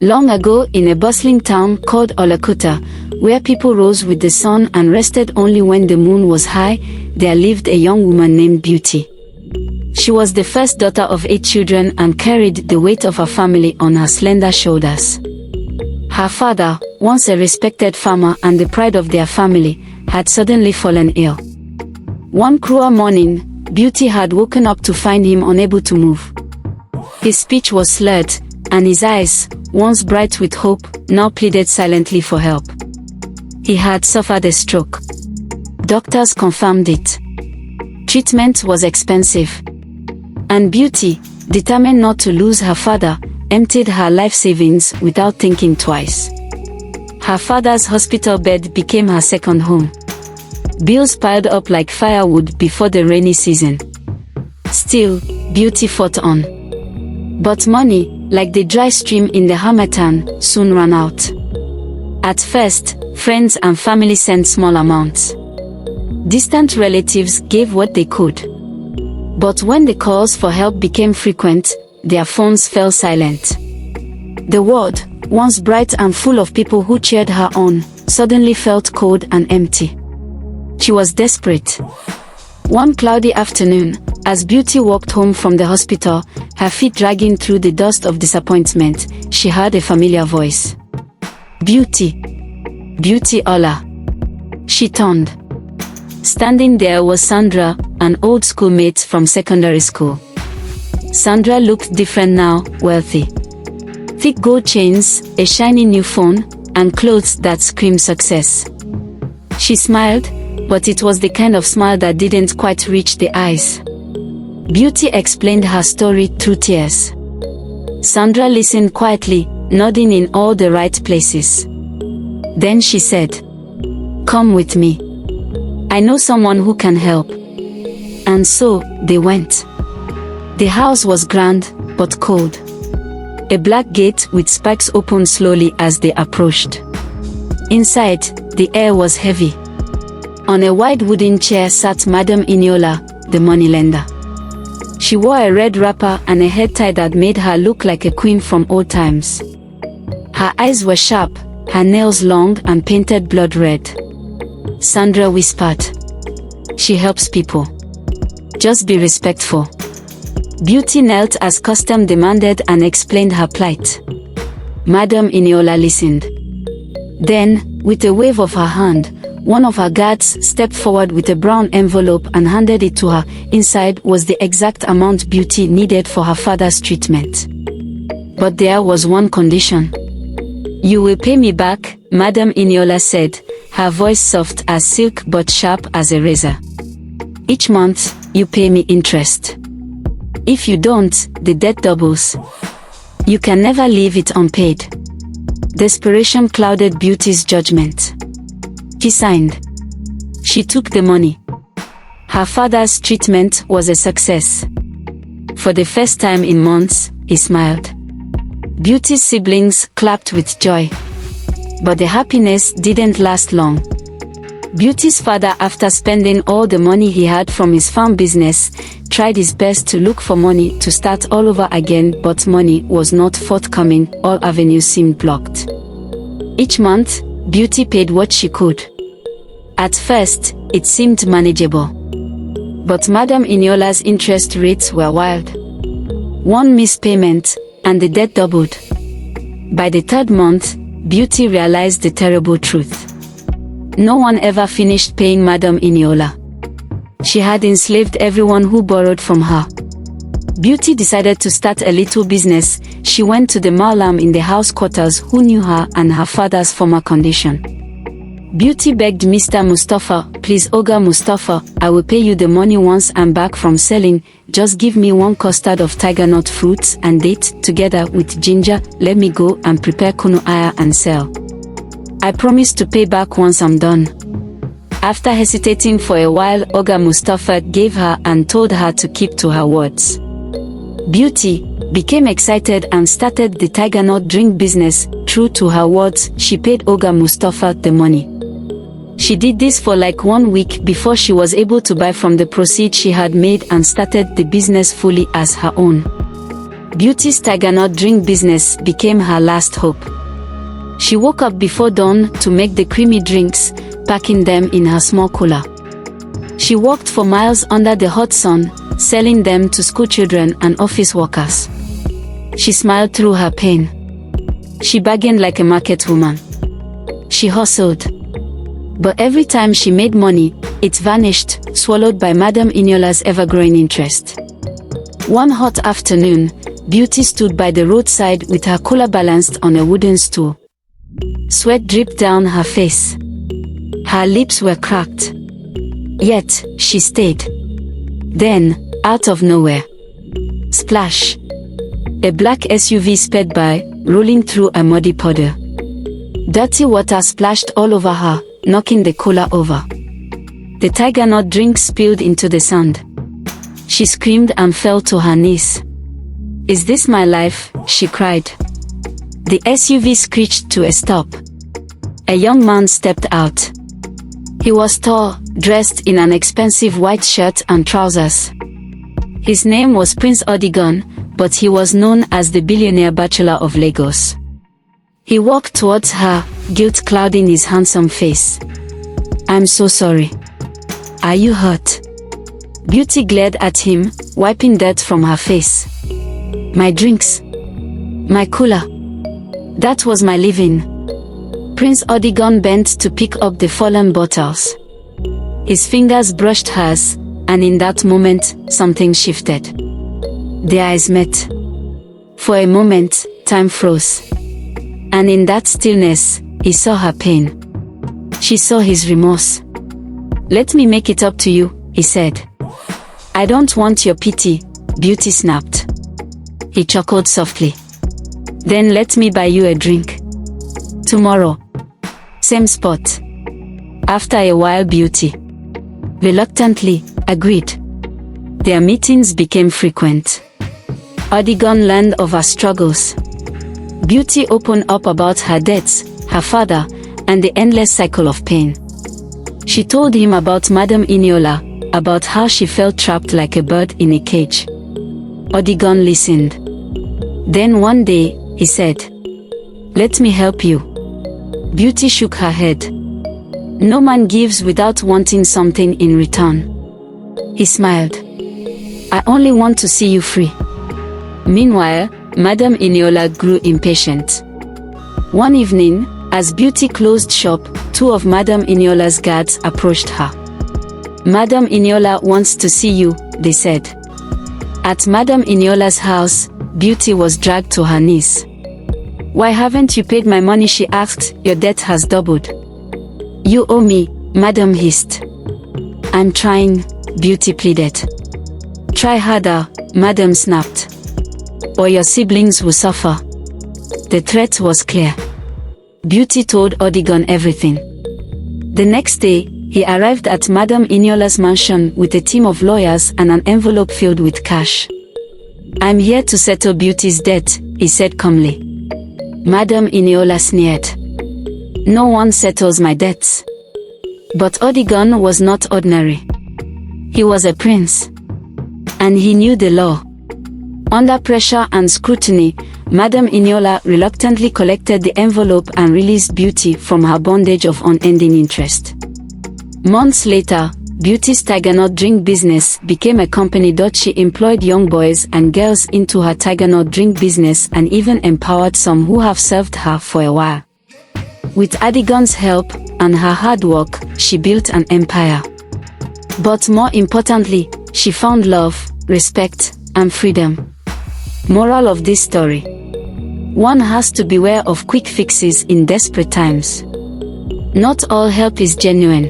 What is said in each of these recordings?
Long ago, in a bustling town called Olokuta, where people rose with the sun and rested only when the moon was high, there lived a young woman named Beauty. She was the first daughter of 8 children and carried the weight of her family on her slender shoulders. Her father, once a respected farmer and the pride of their family, had suddenly fallen ill. One cruel morning, Beauty had woken up to find him unable to move. His speech was slurred, and his eyes, once bright with hope, now pleaded silently for help. He had suffered a stroke. Doctors confirmed it. Treatment was expensive. And Beauty, determined not to lose her father, emptied her life savings without thinking twice. Her father's hospital bed became her second home. Bills piled up like firewood before the rainy season. Still, Beauty fought on. But money, like the dry stream in the harmattan, soon ran out. At first, friends and family sent small amounts. Distant relatives gave what they could. But when the calls for help became frequent, their phones fell silent. The world, once bright and full of people who cheered her on, suddenly felt cold and empty. She was desperate. One cloudy afternoon, as Beauty walked home from the hospital, her feet dragging through the dust of disappointment, she heard a familiar voice. Beauty. Beauty Ola. She turned. Standing there was Sandra, an old schoolmate from secondary school. Sandra looked different now, wealthy. Thick gold chains, a shiny new phone, and clothes that screamed success. She smiled, but it was the kind of smile that didn't quite reach the eyes. Beauty explained her story through tears. Sandra listened quietly, nodding in all the right places. Then she said, "Come with me. I know someone who can help." And so, they went. The house was grand, but cold. A black gate with spikes opened slowly as they approached. Inside, the air was heavy. On a wide wooden chair sat Madam Eniola, the moneylender. She wore a red wrapper and a head tie that made her look like a queen from old times. Her eyes were sharp, her nails long and painted blood red. Sandra whispered, "She helps people. Just be respectful." Beauty knelt as custom demanded and explained her plight. Madam Eniola listened. Then, with a wave of her hand, one of her guards stepped forward with a brown envelope and handed it to her. Inside was the exact amount Beauty needed for her father's treatment. But there was one condition. "You will pay me back," Madam Eniola said, her voice soft as silk but sharp as a razor. "Each month, you pay me interest. If you don't, the debt doubles. You can never leave it unpaid." Desperation clouded Beauty's judgment. She signed. She took the money. Her father's treatment was a success. For the first time in months, he smiled. Beauty's siblings clapped with joy. But the happiness didn't last long. Beauty's father, after spending all the money he had from his farm business, tried his best to look for money to start all over again, but money was not forthcoming. All avenues seemed blocked. Each month, Beauty paid what she could. At first, it seemed manageable. But Madam Eniola's interest rates were wild. One missed payment, and the debt doubled. By the 3rd month, Beauty realized the terrible truth. No one ever finished paying Madam Eniola. She had enslaved everyone who borrowed from her. Beauty decided to start a little business. She went to the Malam in the house quarters who knew her and her father's former condition. Beauty begged Mr. Mustafa, "Please Oga Mustafa, I will pay you the money once I'm back from selling. Just give me 1 custard of Tigernut fruits and date, together with ginger. Let me go and prepare kunu aya and sell. I promise to pay back once I'm done." After hesitating for a while, Oga Mustafa gave her and told her to keep to her words. Beauty became excited and started the Tigernut drink business. True to her words, she paid Oga Mustafa the money. She did this for like 1 week before she was able to buy from the proceeds she had made and started the business fully as her own. Beauty's Tigernut drink business became her last hope. She woke up before dawn to make the creamy drinks, packing them in her small cooler. She walked for miles under the hot sun, selling them to schoolchildren and office workers. She smiled through her pain. She bargained like a market woman. She hustled. But every time she made money, it vanished, swallowed by Madam Eniola's ever-growing interest. One hot afternoon, Beauty stood by the roadside with her cooler balanced on a wooden stool. Sweat dripped down her face. Her lips were cracked. Yet, she stayed. Then, out of nowhere, splash! A black SUV sped by, rolling through a muddy puddle. Dirty water splashed all over her, knocking the cooler over. The Tigernut drink spilled into the sand. She screamed and fell to her knees. "Is this my life?" she cried. The SUV screeched to a stop. A young man stepped out. He was tall, dressed in an expensive white shirt and trousers. His name was Prince Adigun, but he was known as the Billionaire Bachelor of Lagos. He walked towards her, guilt clouding his handsome face. "I'm so sorry. Are you hurt?" Beauty glared at him, wiping dirt from her face. "My drinks. My cooler. That was my living." Prince Adigun bent to pick up the fallen bottles. His fingers brushed hers, and in that moment, something shifted. Their eyes met. For a moment, time froze. And in that stillness, he saw her pain. She saw his remorse. "Let me make it up to you," he said. "I don't want your pity," Beauty snapped. He chuckled softly. "Then let me buy you a drink. Tomorrow. Same spot." After a while, Beauty reluctantly agreed. Their meetings became frequent. Adigun learned of her struggles. Beauty opened up about her debts, her father, and the endless cycle of pain. She told him about Madam Eniola, about how she felt trapped like a bird in a cage. Adigun listened. Then one day, he said, "Let me help you." Beauty shook her head. "No man gives without wanting something in return." He smiled. "I only want to see you free." Meanwhile, Madam Eniola grew impatient. One evening, as Beauty closed shop, two of Madam Eniola's guards approached her. "Madam Eniola wants to see you," they said. At Madam Eniola's house, Beauty was dragged to her knees. "Why haven't you paid my money?" she asked. "Your debt has doubled." "You owe me," Madam hissed. "I'm trying," Beauty pleaded. "Try harder," Madam snapped. "Or your siblings will suffer." The threat was clear. Beauty told Adigun everything. The next day, he arrived at Madam Eniola's mansion with a team of lawyers and an envelope filled with cash. "I'm here to settle Beauty's debt," he said calmly. Madam Eniola sneered. "No one settles my debts." But Adigun was not ordinary. He was a prince. And he knew the law. Under pressure and scrutiny, Madam Eniola reluctantly collected the envelope and released Beauty from her bondage of unending interest. Months later, Beauty's Tigernut drink business became a company. She employed young boys and girls into her Tigernut drink business and even empowered some who have served her for a while. With Adigun's help and her hard work, she built an empire. But more importantly, she found love, respect, and freedom. Moral of this story: one has to beware of quick fixes in desperate times. Not all help is genuine.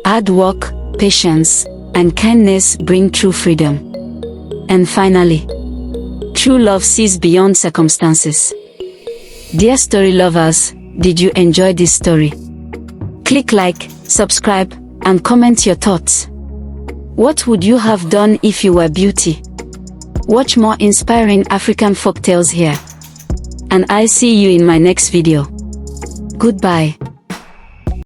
Hard work, patience, and kindness bring true freedom. And finally, true love sees beyond circumstances. Dear story lovers, did you enjoy this story? Click like, subscribe, and comment your thoughts. What would you have done if you were Beauty? Watch more inspiring African folktales here. And I'll see you in my next video. Goodbye.